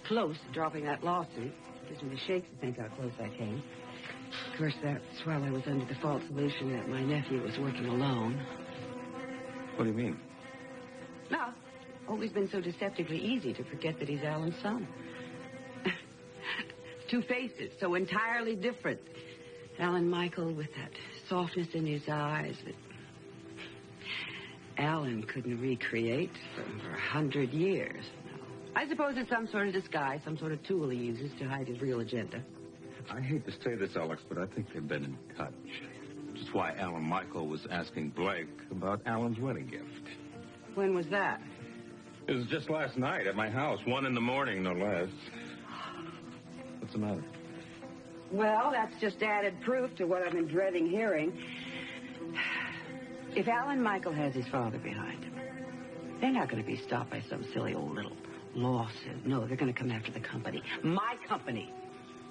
close to dropping that lawsuit. Gives me the shakes to think how close I came. Of course, that's while I was under the false illusion that my nephew was working alone. What do you mean? No, always been so deceptively easy to forget that he's Alan's son. Two faces, so entirely different. Alan Michael with that softness in his eyes that Alan couldn't recreate for 100 years. No. I suppose it's some sort of disguise, some sort of tool he uses to hide his real agenda. I hate to say this, Alex, but I think they've been in touch. Which is why Alan Michael was asking Blake about Alan's wedding gift. When was that? It was just last night at my house, 1 in the morning, no less. What's the matter? Well, that's just added proof to what I've been dreading hearing. If Alan Michael has his father behind him, they're not going to be stopped by some silly old little lawsuit. No, they're going to come after the company. My company.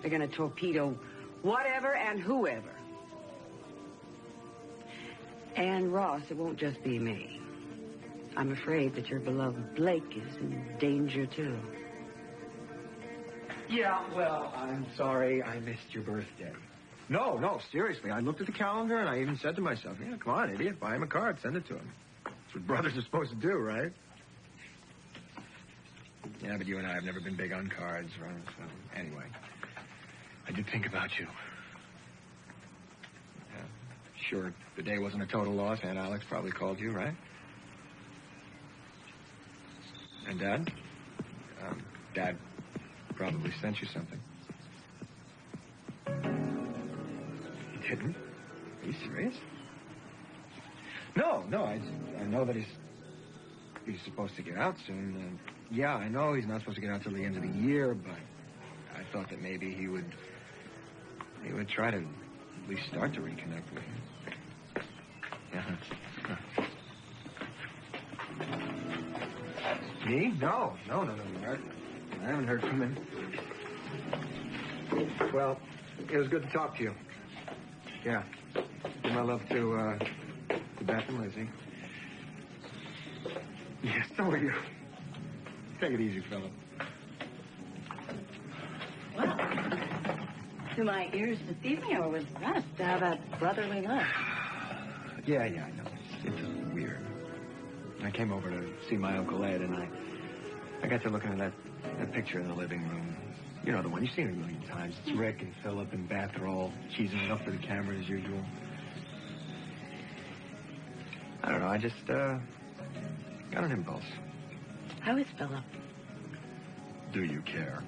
They're going to torpedo whatever and whoever. And Ross, it won't just be me. I'm afraid that your beloved Blake is in danger, too. Yeah, well, I'm sorry I missed your birthday. No, seriously. I looked at the calendar and I even said to myself, yeah, come on, idiot, buy him a card, send it to him. That's what brothers are supposed to do, right? Yeah, but you and I have never been big on cards, right? So, anyway, I did think about you. Yeah, sure, the day wasn't a total loss. Aunt Alex probably called you, right? And Dad? Dad probably sent you something. He didn't? Are you serious? No, I know that he's supposed to get out soon. Yeah, I know he's not supposed to get out till the end of the year, but I thought that maybe he would try to at least start to reconnect with you. Yeah. Me? No. I haven't heard from him. Well, it was good to talk to you. Yeah. Give my love to Beth and Lizzie. Yeah, so are you. Take it easy, fella. Well, to my ears this evening, I was blessed to have a brotherly love. Yeah, I know. It's weird. I came over to see my Uncle Ed, and I got to looking at that picture in the living room. You know, the one you've seen it a million times. It's Rick and Philip and Beth are all cheesing it up for the camera as usual. I don't know, I just, got an impulse. How is Philip? Do you care?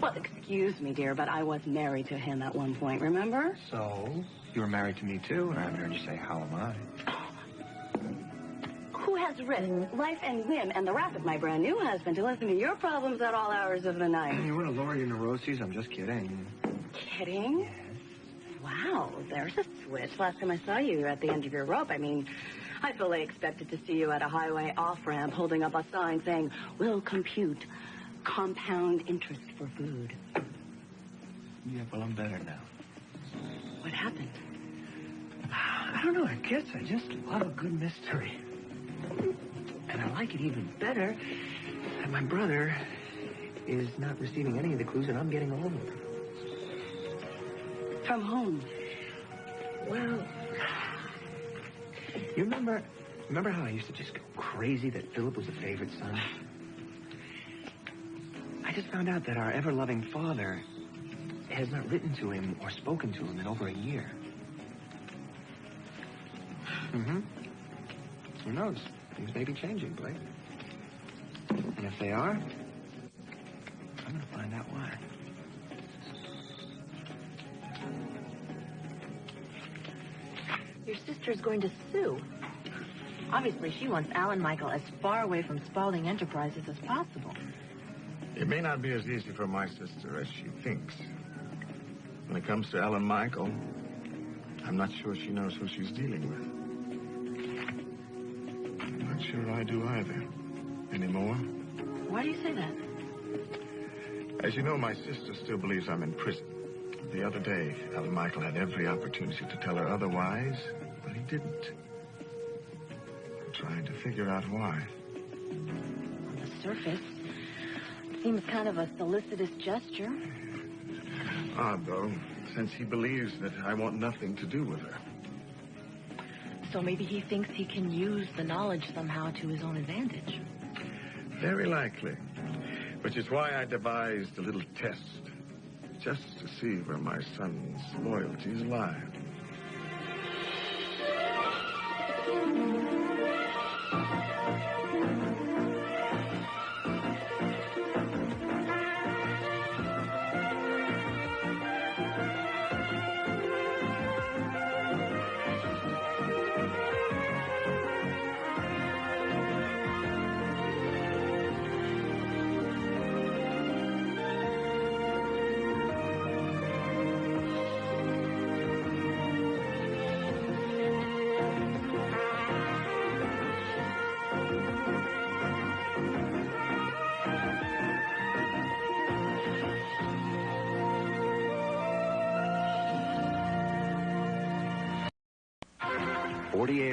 Well, excuse me, dear, but I was married to him at one point, remember? So? You were married to me, too, and I haven't heard you say, how am I? Who has risked life and limb and the wrath of my brand new husband to listen to your problems at all hours of the night? You want to lower your neuroses? I'm just kidding. Kidding? Yes. Wow, there's a switch. Last time I saw you, you were at the end of your rope. I mean, I fully expected to see you at a highway off-ramp holding up a sign saying, "We'll compute compound interest for food." Yeah, well, I'm better now. What happened? I don't know. I guess I just love a good mystery. And I like it even better that my brother is not receiving any of the clues and I'm getting all of them. From whom? Well, you remember how I used to just go crazy that Philip was a favorite son? I just found out that our ever-loving father has not written to him or spoken to him in over a year. Mm-hmm. Who knows? Things may be changing, Blake. And if they are, I'm going to find out why. Your sister's going to sue. Obviously, she wants Alan Michael as far away from Spaulding Enterprises as possible. It may not be as easy for my sister as she thinks. When it comes to Alan Michael, I'm not sure she knows who she's dealing with. I'm not sure I do either. Anymore. Why do you say that? As you know, my sister still believes I'm in prison. The other day, Alan Michael had every opportunity to tell her otherwise, but he didn't. I'm trying to figure out why. On the surface, Seems kind of a solicitous gesture. Odd, though, since he believes that I want nothing to do with her. So maybe he thinks he can use the knowledge somehow to his own advantage. Very likely. Which is why I devised a little test. Just to see where my son's loyalties lie.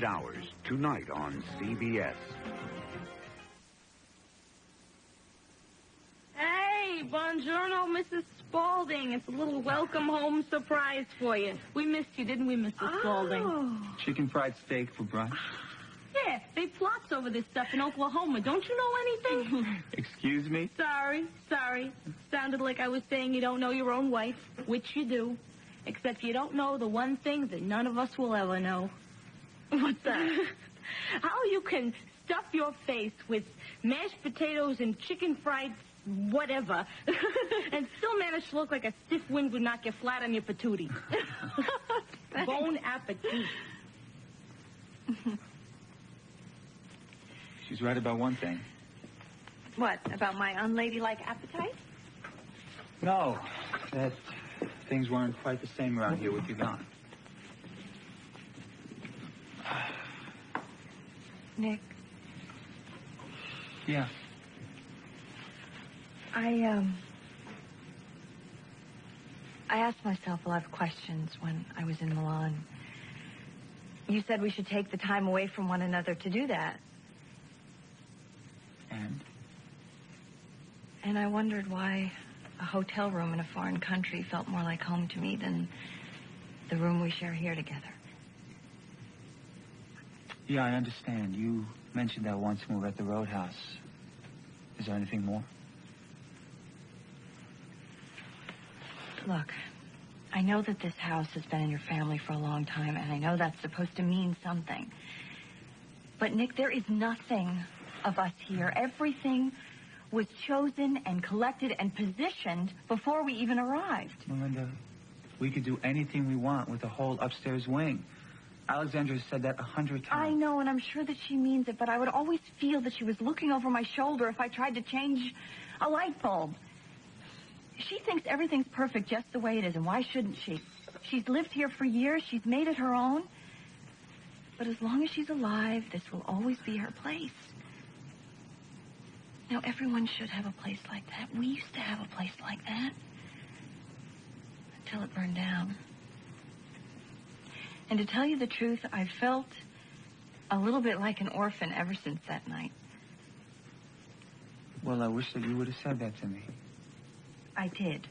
Hours, tonight on CBS. Hey, buongiorno, Mrs. Spaulding. It's a little welcome home surprise for you. We missed you, didn't we, Mrs. Spaulding? Chicken fried steak for brunch. Yeah, they plots over this stuff in Oklahoma. Don't you know anything? Excuse me? Sorry. Sounded like I was saying you don't know your own wife, which you do. Except you don't know the one thing that none of us will ever know. What's that? How you can stuff your face with mashed potatoes and chicken fried whatever and still manage to look like a stiff wind would knock you flat on your patootie. Bon appetit. She's right about one thing. What, about my unladylike appetite? No, that things weren't quite the same around here with you gone. Nick. Yeah. I asked myself a lot of questions when I was in Milan. You said we should take the time away from one another to do that. And I wondered why a hotel room in a foreign country felt more like home to me than the room we share here together. Yeah, I understand. You mentioned that once when we were at the Roadhouse. Is there anything more? Look, I know that this house has been in your family for a long time, and I know that's supposed to mean something. But, Nick, there is nothing of us here. Everything was chosen and collected and positioned before we even arrived. Melinda, we could do anything we want with the whole upstairs wing. Alexandra said that 100 times. I know, and I'm sure that she means it, but I would always feel that she was looking over my shoulder if I tried to change a light bulb. She thinks everything's perfect just the way it is, and why shouldn't she? She's lived here for years. She's made it her own. But as long as she's alive, this will always be her place. Now, everyone should have a place like that. We used to have a place like that. Until it burned down. And to tell you the truth, I felt a little bit like an orphan ever since that night. Well, I wish that you would have said that to me. I did.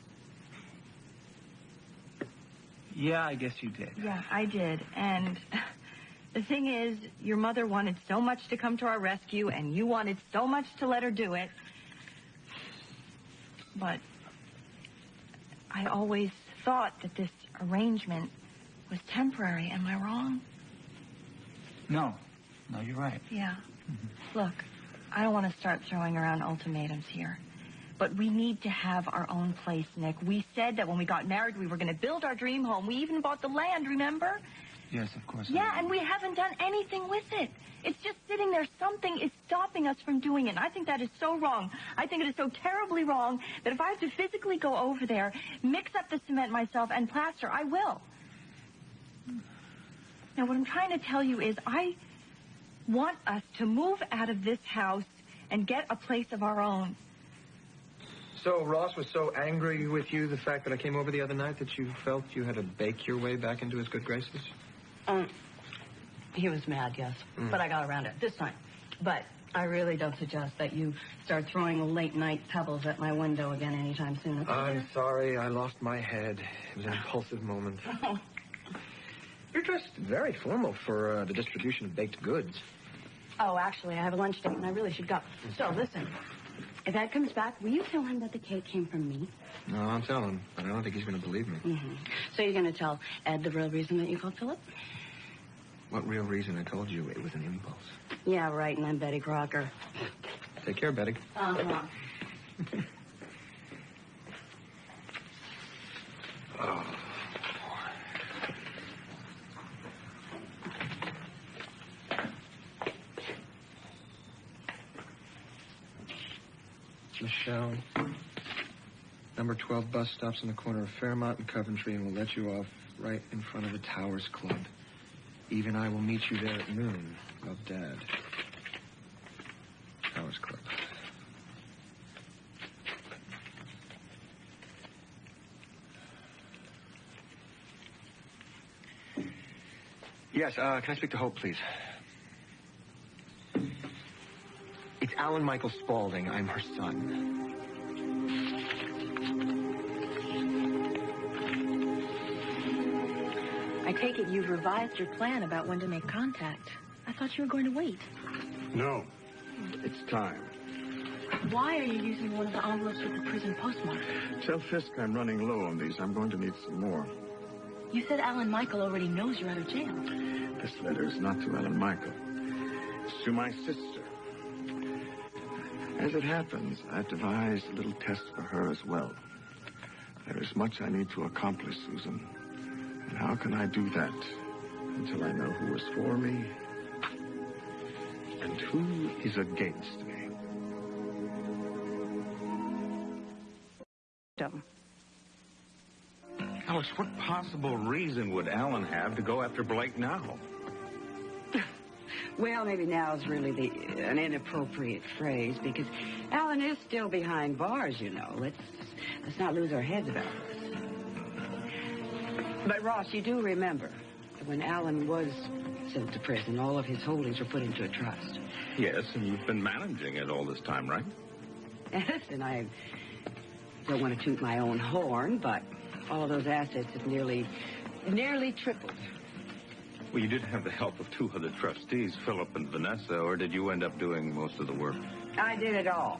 Yeah, I guess you did. Yeah, I did. And the thing is, your mother wanted so much to come to our rescue, and you wanted so much to let her do it. But I always thought that this arrangement was temporary. Am I wrong? No, you're right. Yeah. Look, I don't want to start throwing around ultimatums here. But we need to have our own place, Nick. We said that when we got married, we were going to build our dream home. We even bought the land, remember? Yes, of course. Yeah, and we haven't done anything with it. It's just sitting there. Something is stopping us from doing it. And I think that is so wrong. I think it is so terribly wrong that if I have to physically go over there, mix up the cement myself, and plaster, I will. Now, what I'm trying to tell you is I want us to move out of this house and get a place of our own. So Ross was so angry with you, the fact that I came over the other night, that you felt you had to bake your way back into his good graces? He was mad, yes. But I got around it this time. But I really don't suggest that you start throwing late-night pebbles at my window again anytime soon. I'm sorry. I lost my head. It was an impulsive moment. You're dressed very formal for the distribution of baked goods. Oh, actually, I have a lunch date, and I really should go. So, listen. If Ed comes back, will you tell him that the cake came from me? No, I'll tell him, but I don't think he's going to believe me. Mm-hmm. So you're going to tell Ed the real reason that you called Philip? What real reason? I told you it was an impulse. Yeah, right, and I'm Betty Crocker. Take care, Betty. Uh-huh. Oh. Michelle, number 12 bus stops on the corner of Fairmont and Coventry, and we'll let you off right in front of the Towers Club. Eve and I will meet you there at noon. Love, Dad. Towers Club. Yes, can I speak to Hope, please? It's Alan Michael Spaulding. I'm her son. I take it you've revised your plan about when to make contact. I thought you were going to wait. No. It's time. Why are you using one of the envelopes with the prison postmark? Tell Fisk I'm running low on these. I'm going to need some more. You said Alan Michael already knows you're out of jail. This letter is not to Alan Michael. It's to my sister. As it happens, I've devised a little test for her as well. There is much I need to accomplish, Susan. And how can I do that until I know who is for me and who is against me? Dumb. Alex, what possible reason would Alan have to go after Blake now? Well, maybe now is really an inappropriate phrase, because Alan is still behind bars, you know. Let's not lose our heads about this. But, Ross, you do remember that when Alan was sent to prison, all of his holdings were put into a trust. Yes, and you've been managing it all this time, right? Listen, I don't want to toot my own horn, but all of those assets have nearly tripled. Well, you did have the help of two other trustees, Philip and Vanessa, or did you end up doing most of the work? I did it all.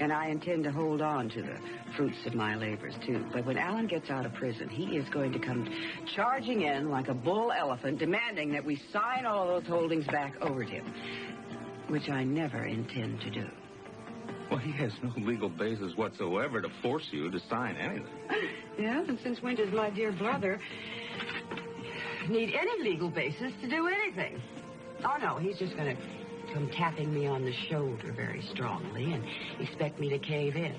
And I intend to hold on to the fruits of my labors, too. But when Alan gets out of prison, he is going to come charging in like a bull elephant, demanding that we sign all those holdings back over to him, which I never intend to do. Well, he has no legal basis whatsoever to force you to sign anything. Yeah, and since when does my dear brother need any legal basis to do anything? Oh, no, he's just going to come tapping me on the shoulder very strongly and expect me to cave in.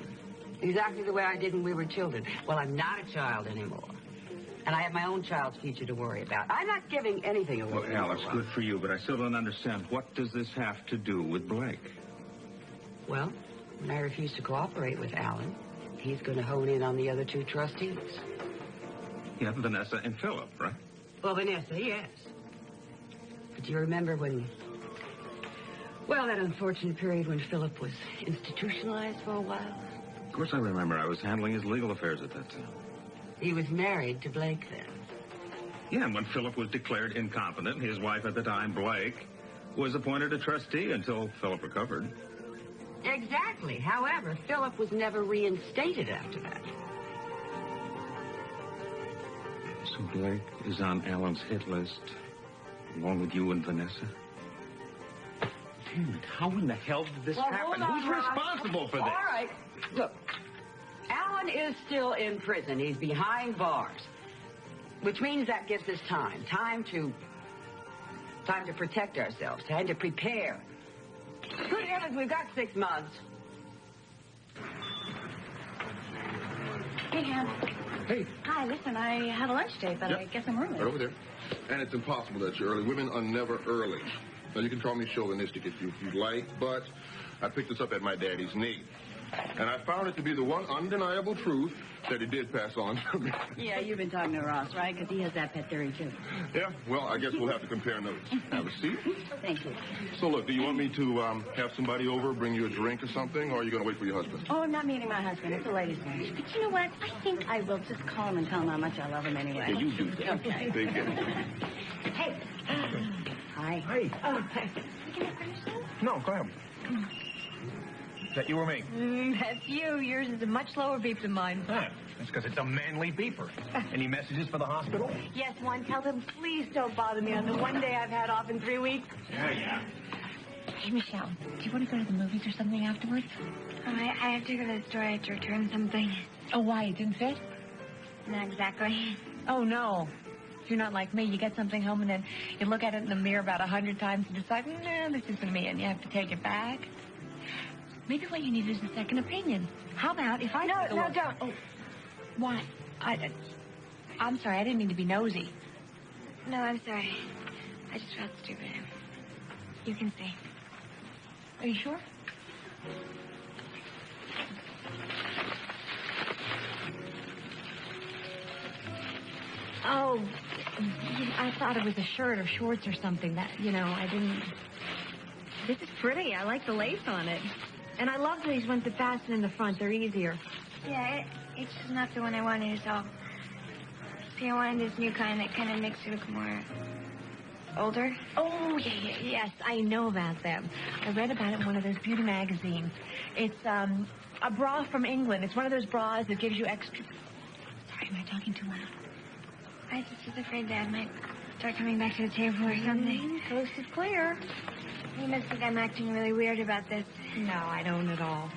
Exactly the way I did when we were children. Well, I'm not a child anymore. And I have my own child's future to worry about. I'm not giving anything away. Well, Alex, good for you, but I still don't understand. What does this have to do with Blake? Well, when I refuse to cooperate with Alan, he's going to hone in on the other two trustees. Yeah, Vanessa and Philip, right? Well, Vanessa, yes. But do you remember when... Well, that unfortunate period when Philip was institutionalized for a while? Of course I remember. I was handling his legal affairs at that time. He was married to Blake then. Yeah, and when Philip was declared incompetent, his wife at the time, Blake, was appointed a trustee until Philip recovered. Exactly. However, Philip was never reinstated after that. So Blake is on Alan's hit list, along with you and Vanessa? Damn it, how in the hell did this happen? Who's responsible for this? All right. Look, Alan is still in prison. He's behind bars. Which means that gives us time. Time to protect ourselves. Time to prepare. Good heavens, we've got 6 months. Hey, Ham. Hey. Hi, listen, I have a lunch date, but I guess I'm early. Right over there. And it's impossible that you're early. Women are never early. Now, you can call me chauvinistic if you'd like, but I picked this up at my daddy's knee. And I found it to be the one undeniable truth that he did pass on to me. Yeah, you've been talking to Ross, right? Because he has that pet theory, too. Yeah, well, I guess we'll have to compare notes. Have a seat. Thank you. So, look, do you want me to have somebody over, bring you a drink or something, or are you going to wait for your husband? Oh, I'm not meeting my husband. It's a ladies' night. But you know what? I think I will just call him and tell him how much I love him anyway. Yeah, you do that. Okay. They get it. Hey. Hi. Hey. Oh, hi. No, go ahead. Is that you or me? That's you. Yours is a much lower beep than mine. Ah, that's because it's a manly beeper. Any messages for the hospital? Yes, one. Tell them, please don't bother me on the one day I've had off in 3 weeks. Yeah. Hey, Michelle, do you want to go to the movies or something afterwards? I have to go to the store. I have to return something. Oh, why? It didn't fit? Not exactly. Oh, no. You're not like me. You get something home and then you look at it in the mirror about 100 times and decide, no, this isn't me, and you have to take it back. Maybe what you need is a second opinion. How about if I... No, don't. Oh, why? I'm sorry. I didn't mean to be nosy. No, I'm sorry. I just felt stupid. You can see. Are you sure? Oh, I thought it was a shirt or shorts or something. That, I didn't... This is pretty. I like the lace on it. And I love these ones that fasten in the front. They're easier. Yeah, it's just not the one I wanted at all. See, I wanted this new kind that kind of makes you look more older. Oh, yes, I know about them. I read about it in one of those beauty magazines. It's a bra from England. It's one of those bras that gives you extra... Sorry, am I talking too loud? I just was afraid Dad might start coming back to the table or something. Coast is clear. You must think I'm acting really weird about this. No, I don't at all.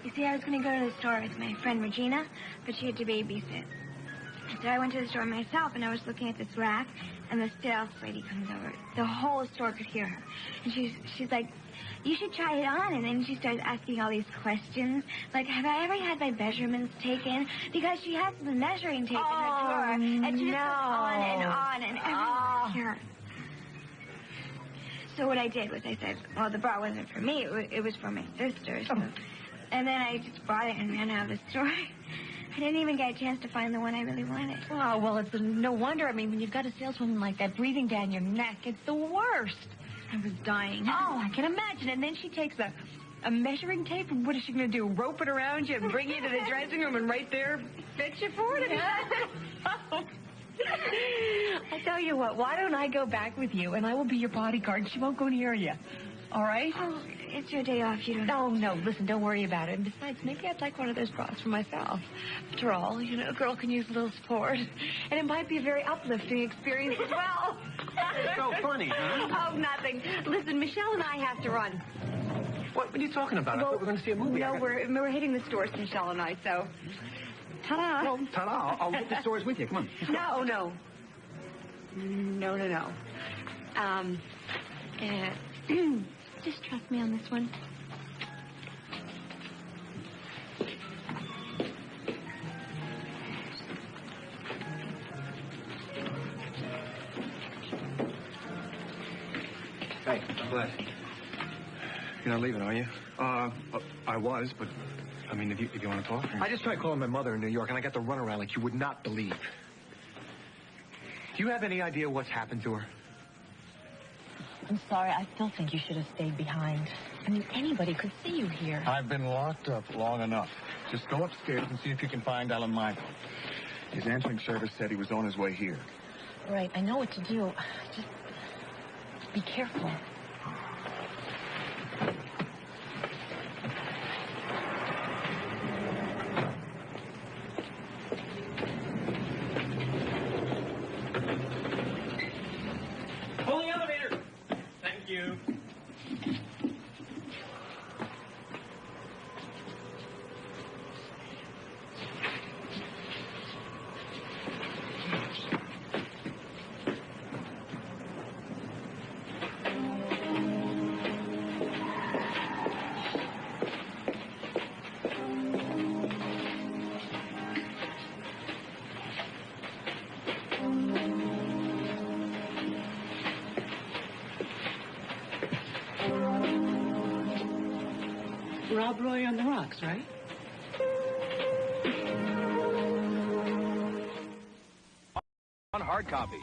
You see, I was going to go to the store with my friend Regina, but she had to babysit. So I went to the store myself, and I was looking at this rack, and the sales lady comes over. The whole store could hear her. And she's like, you should try it on. And then she starts asking all these questions. Like, have I ever had my measurements taken? Because she has the measuring tape in her drawer. And she just goes on, and everyone could hear her. So what I did was I said, well, the bra wasn't for me. It was for my sister. So. And then I just bought it and ran out of the store. I didn't even get a chance to find the one I really wanted. Oh, well, it's no wonder. I mean, when you've got a saleswoman like that breathing down your neck, it's the worst. I was dying. Oh, I can imagine. And then she takes a measuring tape, and what is she going to do? Rope it around you and bring you to the dressing room and right there fix you for it? I tell you what, why don't I go back with you, and I will be your bodyguard. She won't go near you. All right? Oh, it's your day off. You don't... Oh, no. Listen, don't worry about it. And besides, maybe I'd like one of those bras for myself. After all, a girl can use a little support. And it might be a very uplifting experience as well. It's so funny, huh? Oh, nothing. Listen, Michelle and I have to run. What are you talking about? I thought we were going to see a movie. No, we're hitting the stores, Michelle and I, so... Ta-da. No, ta-da. I'll hit the stores with you. Come on. No. Just trust me on this one. Hey, I'm glad. You're not leaving, are you? I was, but, I mean, if you want to talk. I just tried calling my mother in New York, and I got the runaround like you would not believe. Do you have any idea what's happened to her? I'm sorry. I still think you should have stayed behind. I mean, anybody could see you here. I've been locked up long enough. Just go upstairs and see if you can find Alan Michael. His answering service said he was on his way here. Right. I know what to do. Just be careful. Pull the elevator. Thank you. Bob Roy on the rocks, right? On hard copy.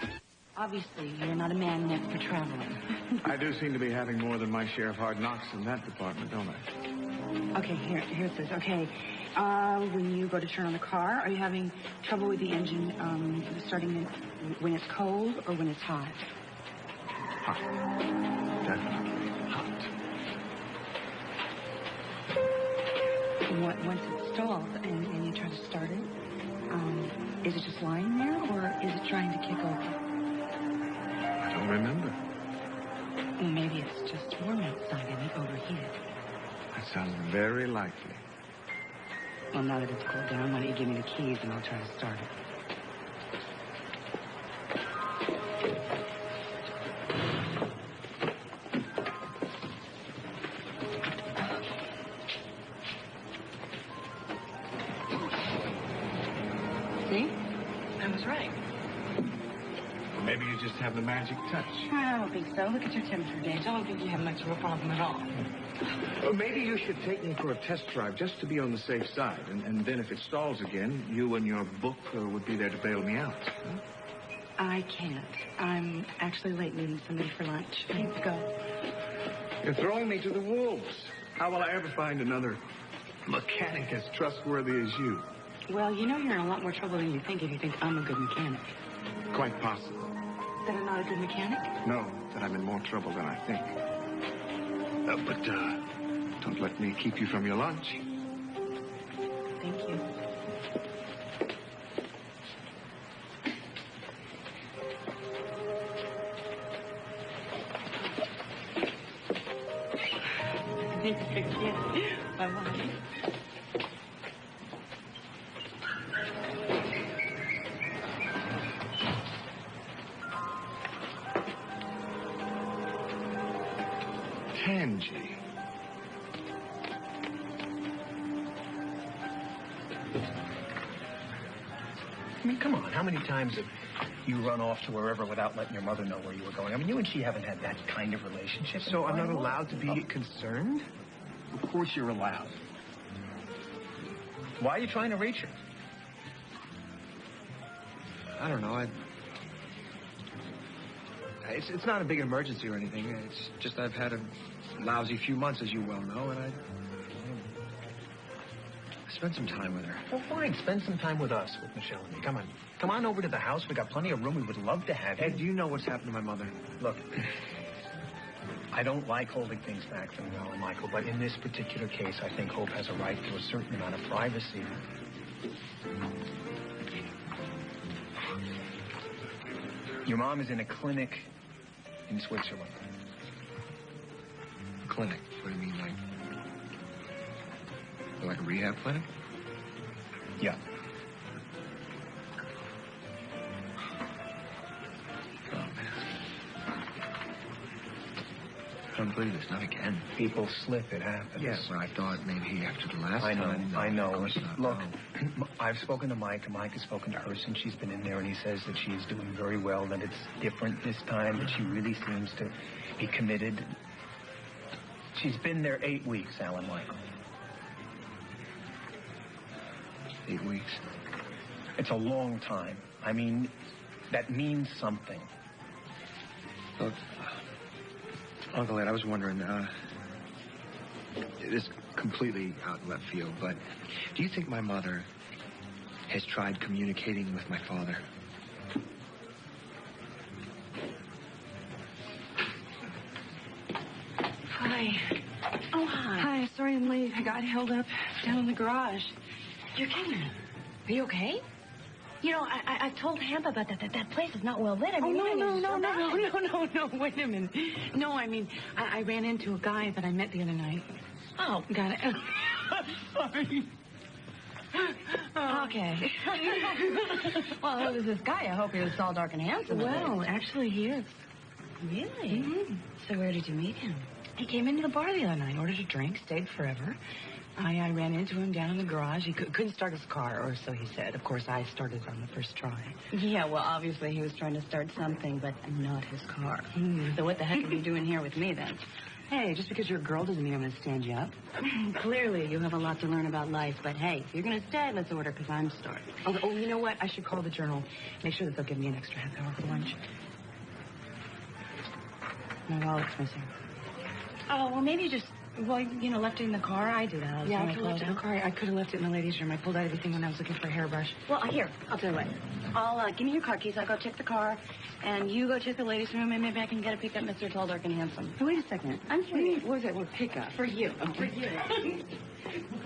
Obviously, you're not a man meant for traveling. I do seem to be having more than my share of hard knocks in that department, don't I? Okay, here it says. Okay, when you go to turn on the car, are you having trouble with the engine starting when it's cold or when it's hot? Hot. Definitely hot. Once it's stalled and you try to start it, is it just lying there or is it trying to kick over? I don't remember. Well, maybe it's just warm outside and it overheated. That sounds very likely. Well, now that it's cooled down, why don't you give me the keys and I'll try to start it. See? I was right. Maybe you just have the magic touch. I don't think so. Look at your temperature gauge. I don't think you have much of a problem at all. Well, maybe you should take me for a test drive just to be on the safe side. And then if it stalls again, you and your book would be there to bail me out. Huh? I can't. I'm actually late meeting somebody for lunch. I have to go. You're throwing me to the wolves. How will I ever find another mechanic as trustworthy as you? Well, you know you're in a lot more trouble than you think if you think I'm a good mechanic. Quite possible. That I'm not a good mechanic? No, that I'm in more trouble than I think. But don't let me keep you from your lunch. Thank you. Bye-bye. Tangy. I mean, come on. How many times have you run off to wherever without letting your mother know where you were going? I mean, you and she haven't had that kind of relationship. So I'm not allowed to be concerned? Of course you're allowed. Why are you trying to reach her? I don't know. It's not a big emergency or anything. It's just I've had a lousy few months, as you well know, and I spent some time with her. Well, fine. Spend some time with us, with Michelle and me. Come on. Come on over to the house. We got plenty of room. We would love to have you. Ed, do you know what's happened to my mother? Look, I don't like holding things back from you, Alan Michael, but in this particular case, I think Hope has a right to a certain amount of privacy. Your mom is in a clinic in Switzerland. Clinic? What do you mean, like a rehab clinic? Yeah. Oh, man. I don't believe this, not again. People slip, it happens. Yes, but I thought maybe after the last time. I know. Of course not. Look, I've spoken to Mike, and Mike has spoken to her since she's been in there, and he says that she is doing very well, that it's different this time, that she really seems to be committed. She's been there 8 weeks, Alan Michael. 8 weeks? It's a long time. I mean, that means something. Look, Uncle Ed, I was wondering, it is completely out in left field, but do you think my mother has tried communicating with my father? Hi. Oh, hi. Hi, sorry I'm late. I got held up down in the garage. You're kidding. Are you okay? You know, I told Hampa about that. That place is not well lit. I mean, no, wait a minute. No, I mean, I ran into a guy that I met the other night. Oh. Got it. I'm sorry. Okay. Well, who was this guy? I hope he was tall, dark, and handsome. Well, actually, he is. Really? Mm-hmm. So where did you meet him? He came into the bar the other night, ordered a drink, stayed forever. I ran into him down in the garage. He couldn't start his car, or so he said. Of course, I started on the first try. Yeah, well, obviously he was trying to start something, but not his car. So what the heck are you doing here with me, then? Hey, just because you're a girl doesn't mean I'm going to stand you up. Clearly, you have a lot to learn about life, but hey, if you're going to stay, let's order, because I'm starving. Oh, you know what? I should call the Journal. Make sure that they'll give me an extra half hour for lunch. My wallet's missing. Oh, well, maybe you just, left it in the car. I do that. Yeah, I could have left it in the car. I could have left it in the ladies' room. I pulled out everything when I was looking for a hairbrush. Well, here, I'll tell you what. Give me your car keys. I'll go check the car, and you go check the ladies' room, and maybe I can get a pickup, Mr. Tall, Dark, and Handsome. Oh, wait a second. I'm kidding. What was that word, pickup? For you. Oh. For you.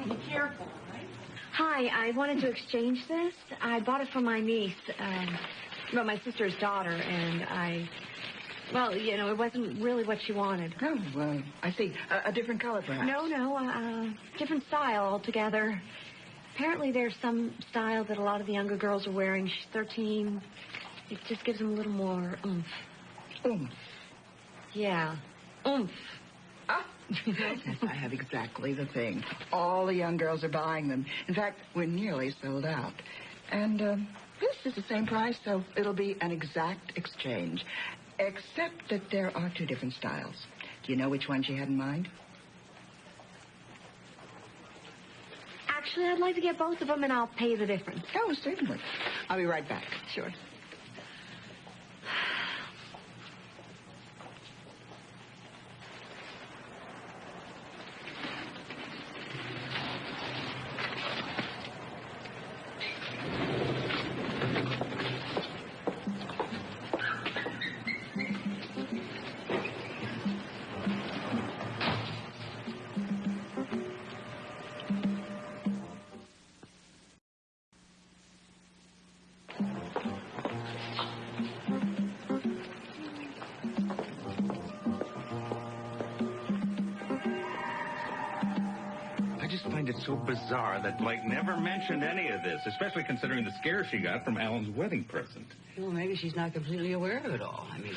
Be careful. Hi, I wanted to exchange this. I bought it for my niece, my sister's daughter, and it wasn't really what she wanted. Oh, well, I see. A different color, perhaps? No, different style altogether. Apparently there's some style that a lot of the younger girls are wearing. She's 13. It just gives them a little more oomph. Oomph? Yeah, oomph. Ah, yes, I have exactly the thing. All the young girls are buying them. In fact, we're nearly sold out. And this is the same price, so it'll be an exact exchange. Except that there are two different styles. Do you know which one she had in mind? Actually, I'd like to get both of them, and I'll pay the difference. Oh, certainly. I'll be right back. Sure. It's so bizarre that Blake never mentioned any of this, especially considering the scare she got from Alan's wedding present. Well, maybe she's not completely aware of it all. I mean,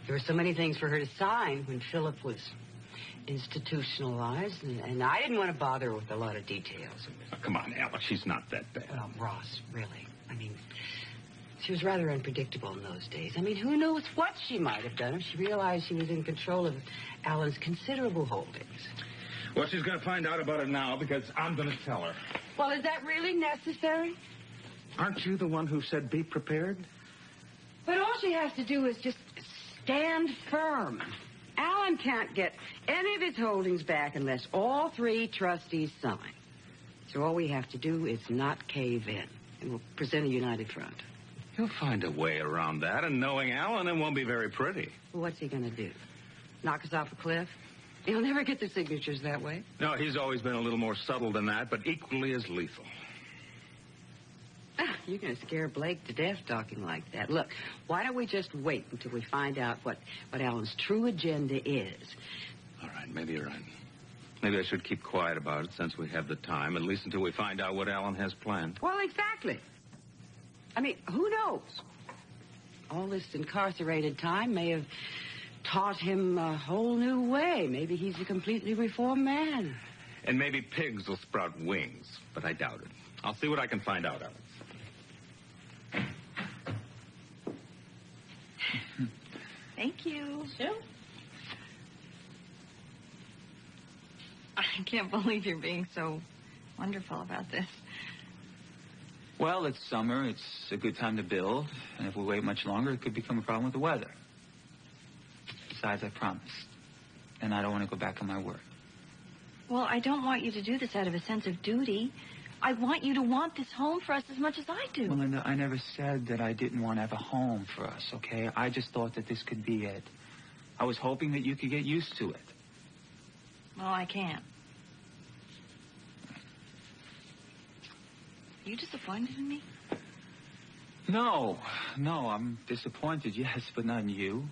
there were so many things for her to sign when Philip was institutionalized, and I didn't want to bother her with a lot of details. Oh, come on, Alan, she's not that bad. Well, Ross, really. I mean, she was rather unpredictable in those days. I mean, who knows what she might have done if she realized she was in control of Alan's considerable holdings. Well, she's going to find out about it now because I'm going to tell her. Well, is that really necessary? Aren't you the one who said be prepared? But all she has to do is just stand firm. Alan can't get any of his holdings back unless all three trustees sign. So all we have to do is not cave in, and we'll present a united front. He'll find a way around that, and knowing Alan, it won't be very pretty. Well, what's he going to do? Knock us off a cliff? He'll never get the signatures that way. No, he's always been a little more subtle than that, but equally as lethal. You're going to scare Blake to death talking like that. Look, why don't we just wait until we find out what Alan's true agenda is? All right, maybe you're right. Maybe I should keep quiet about it since we have the time, at least until we find out what Alan has planned. Well, exactly. I mean, who knows? All this incarcerated time may have taught him a whole new way. Maybe he's a completely reformed man. And maybe pigs will sprout wings, but I doubt it. I'll see what I can find out, Alex. Thank you. Sure. I can't believe you're being so wonderful about this. Well, it's summer. It's a good time to build. And if we wait much longer, it could become a problem with the weather. Besides, I promised. And I don't want to go back on my word. Well, I don't want you to do this out of a sense of duty. I want you to want this home for us as much as I do. Melinda, I never said that I didn't want to have a home for us, okay? I just thought that this could be it. I was hoping that you could get used to it. Well, I can't. You disappointed in me? No, I'm disappointed, yes, but not in you.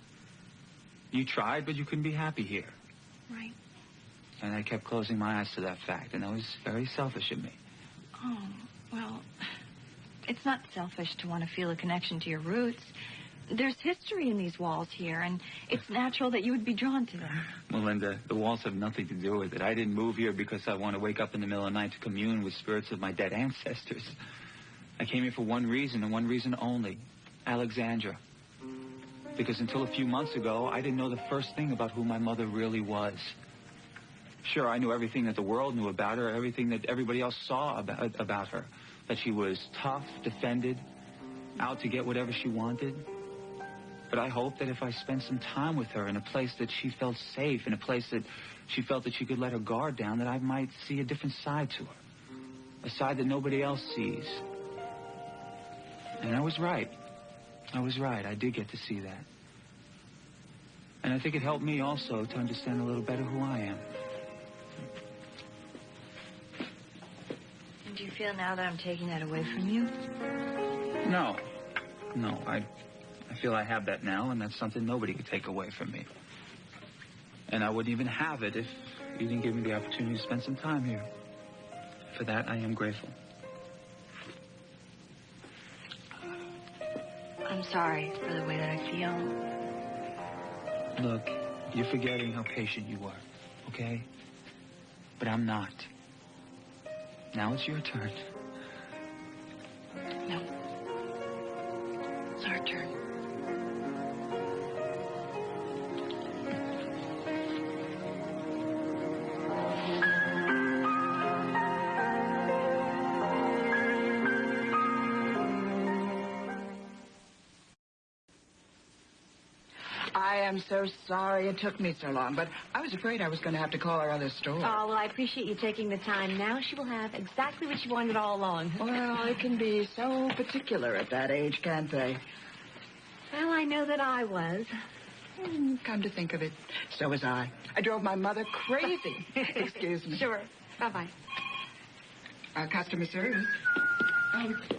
You tried, but you couldn't be happy here. Right. And I kept closing my eyes to that fact, and that was very selfish of me. Oh, well, it's not selfish to want to feel a connection to your roots. There's history in these walls here, and it's natural that you would be drawn to them. Melinda, the walls have nothing to do with it. I didn't move here because I want to wake up in the middle of the night to commune with spirits of my dead ancestors. I came here for one reason, and one reason only. Alexandra. Because until a few months ago, I didn't know the first thing about who my mother really was. Sure, I knew everything that the world knew about her, everything that everybody else saw about her. That she was tough, defended, out to get whatever she wanted. But I hoped that if I spent some time with her in a place that she felt safe, in a place that she felt that she could let her guard down, that I might see a different side to her. A side that nobody else sees. And I was right. I was right. I did get to see that. And I think it helped me also to understand a little better who I am. And do you feel now that I'm taking that away from you? No. No, I feel I have that now, and that's something nobody could take away from me. And I wouldn't even have it if you didn't give me the opportunity to spend some time here. For that, I am grateful. I'm sorry for the way that I feel. Look, you're forgetting how patient you were, okay? But I'm not. Now it's your turn. No. It's our turn. I am so sorry it took me so long, but I was afraid I was going to have to call our other store. Oh, well, I appreciate you taking the time. Now she will have exactly what she wanted all along. Well, it can be so particular at that age, can't they? Well, I know that I was. Come to think of it, so was I. I drove my mother crazy. Excuse me. Sure. Bye-bye. Customer service.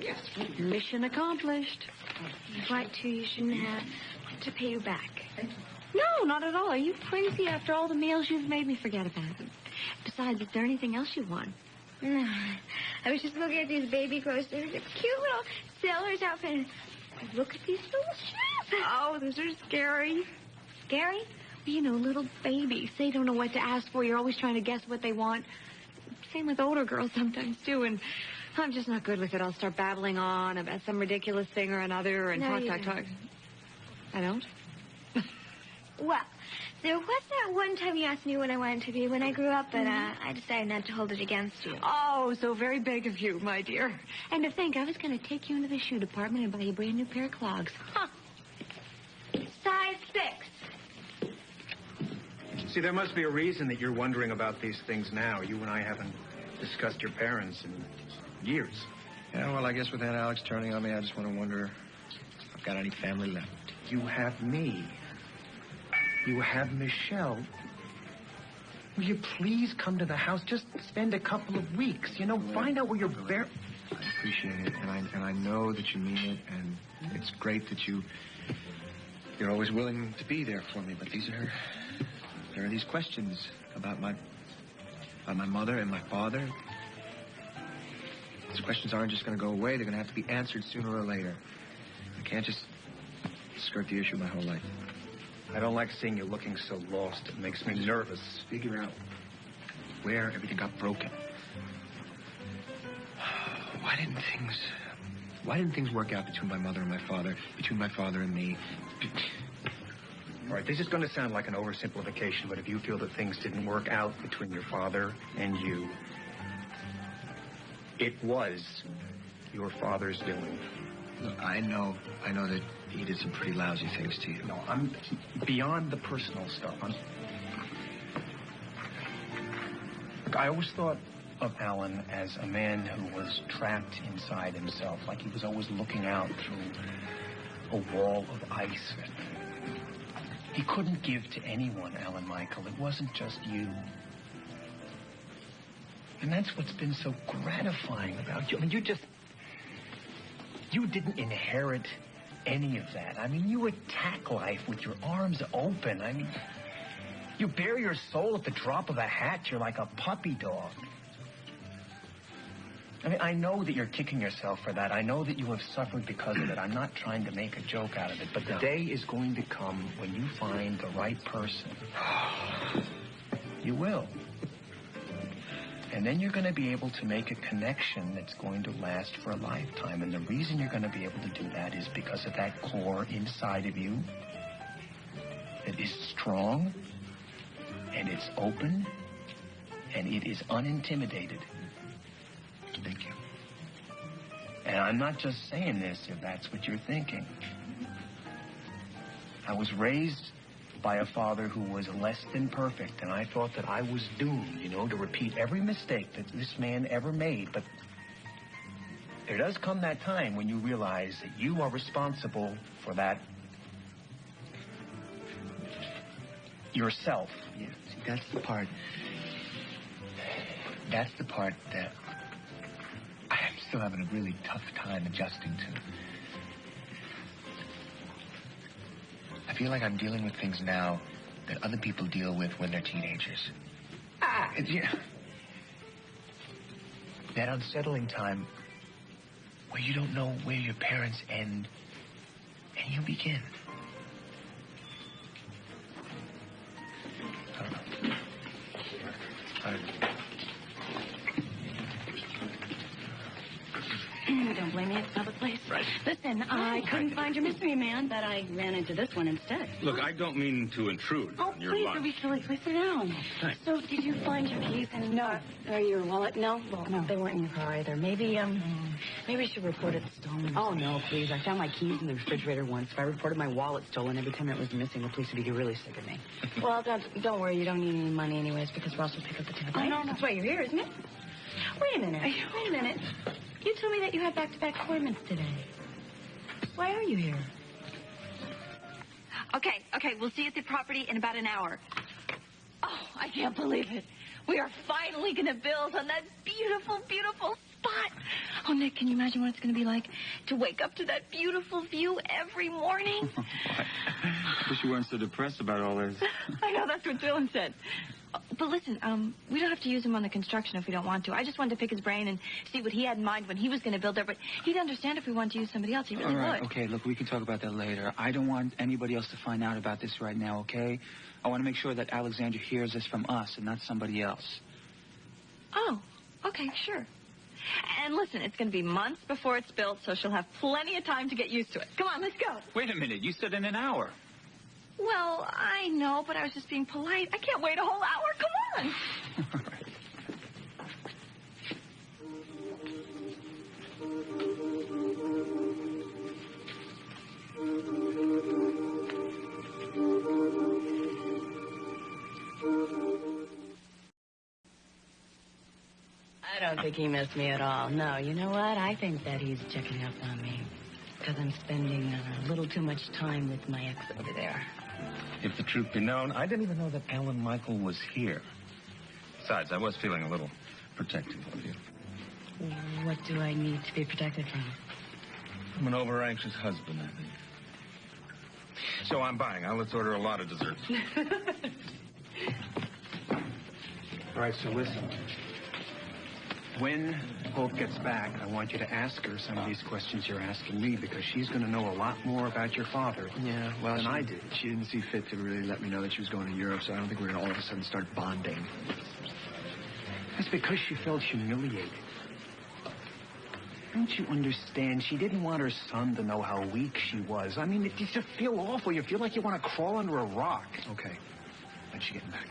Yes. Mission accomplished. What, too? You shouldn't have to pay you back. No, not at all. Are you crazy after all the meals you've made me forget about it? Besides, is there anything else you want? No. I was just looking at these baby clothes. They're a cute little sailor's outfit. And look at these little shoes. Oh, those are scary. Scary? Well, you know, little babies. They don't know what to ask for. You're always trying to guess what they want. Same with older girls sometimes, too. And I'm just not good with it. I'll start babbling on about some ridiculous thing or another and talk. I don't? Well, there was that one time you asked me what I wanted to be when I grew up, but I decided not to hold it against you. Oh, so very big of you, my dear. And to think I was going to take you into the shoe department and buy you a brand new pair of clogs. Huh. Size 6. See, there must be a reason that you're wondering about these things now. You and I haven't discussed your parents in years. Yeah, well, I guess with that Alex turning on me, I just want to wonder if I've got any family left. You have me. You have Michelle. Will you please come to the house? Just spend a couple of weeks. You know, find out where you're I appreciate it, and I know that you mean it, and it's great that you're always willing to be there for me. But there are these questions about my mother and my father. These questions aren't just going to go away. They're going to have to be answered sooner or later. I can't just skirt the issue my whole life. I don't like seeing you looking so lost. It makes me nervous. Figure out where everything got broken. Why didn't things work out between my mother and my father, between my father and me? All right, this is going to sound like an oversimplification, but if you feel that things didn't work out between your father and you, it was your father's doing. Look, I know that he did some pretty lousy things to you. No, I'm beyond the personal stuff. Look, I always thought of Alan as a man who was trapped inside himself, like he was always looking out through a wall of ice. He couldn't give to anyone, Alan Michael. It wasn't just you. And that's what's been so gratifying about you. I mean, you didn't inherit any of that. I mean, you attack life with your arms open. I mean, you bare your soul at the drop of a hat. You're like a puppy dog. I mean, I know that you're kicking yourself for that. I know that you have suffered because of it. I'm not trying to make a joke out of it. But the day is going to come when you find the right person. You will. And then you're going to be able to make a connection that's going to last for a lifetime. And the reason you're going to be able to do that is because of that core inside of you is strong, and it's open, and it is unintimidated. Thank you. And I'm not just saying this if that's what you're thinking. I was raised by a father who was less than perfect, and I thought that I was doomed, to repeat every mistake that this man ever made. But there does come that time when you realize that you are responsible for that yourself. Yeah, see, that's the part that I'm still having a really tough time adjusting to. I feel like I'm dealing with things now that other people deal with when they're teenagers. That unsettling time where you don't know where your parents end and you begin. I don't know. Don't blame me, it's another place. Right. Listen, I couldn't find your mystery man, but I ran into this one instead. Look, I don't mean to intrude on your please, lunch. don't be silly. Please sit down. Thanks. So, did you find your keys and or your wallet? No? Well, no, they weren't in your car either. Maybe we should report it stolen. Oh, no, please. I found my keys in the refrigerator once. If I reported my wallet stolen every time it was missing, the police would get really sick of me. Well, don't worry. You don't need any money anyways because Ross will pick up the tab. Oh, Right? no. That's why you're here, isn't it? Wait a minute. You told me that you had back-to-back appointments today. Why are you here? Okay, we'll see you at the property in about an hour. Oh, I can't believe it. We are finally going to build on that beautiful, beautiful spot. Oh, Nick, can you imagine what it's going to be like to wake up to that beautiful view every morning? I wish you weren't so depressed about all this. I know, that's what Dylan said. But listen, we don't have to use him on the construction if we don't want to. I just wanted to pick his brain and see what he had in mind when he was going to build there. But he'd understand if we wanted to use somebody else. He really All right, would. okay, look, we can talk about that later. I don't want anybody else to find out about this right now, okay? I want to make sure that Alexandra hears this from us and not somebody else. Oh, okay, sure. And listen, it's going to be months before it's built, so she'll have plenty of time to get used to it. Come on, let's go. Wait a minute, you said in an hour. Well, I know, but I was just being polite. I can't wait a whole hour. Come on. All right. I don't think he missed me at all. No, you know what? I think that he's checking up on me because I'm spending a little too much time with my ex over there. If the truth be known, I didn't even know that Alan Michael was here. Besides, I was feeling a little protective of you. What do I need to be protected from? I'm an over-anxious husband, I think. So I'm buying. Now let's order a lot of desserts. All right, so listen. When Hope gets back, I want you to ask her some of these questions you're asking me because she's going to know a lot more about your father than I did. She didn't see fit to really let me know that she was going to Europe, so I don't think we're going to all of a sudden start bonding. That's because she felt humiliated. Don't you understand? She didn't want her son to know how weak she was. I mean, you just feel awful. You feel like you want to crawl under a rock. Okay. When's she getting back?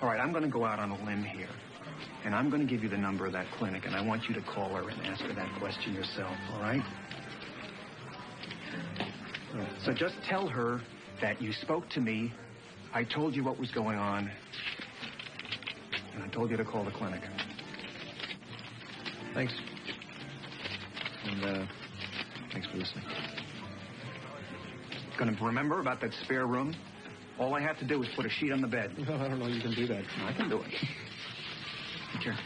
All right, I'm going to go out on a limb here. And I'm going to give you the number of that clinic, and I want you to call her and ask her that question yourself, all right? So just tell her that you spoke to me, I told you what was going on, and I told you to call the clinic. Thanks. And, thanks for listening. Going to remember about that spare room? All I have to do is put a sheet on the bed. Well, I don't know you can do that. I can do it. Take care.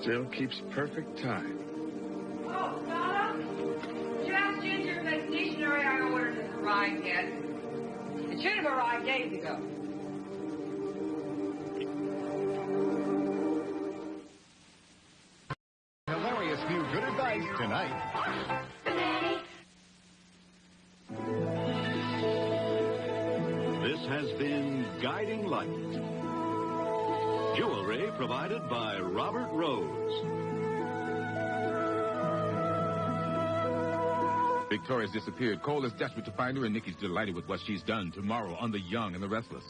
Still keeps perfect time. Oh, Donna? Did you ask Ginger if that stationery I ordered has arrived yet? It should have arrived days ago. Hilarious new good advice tonight. This has been Guiding Light. Jewelry provided by Robert Rose. Victoria's disappeared. Cole is desperate to find her, and Nikki's delighted with what she's done. Tomorrow on The Young and the Restless.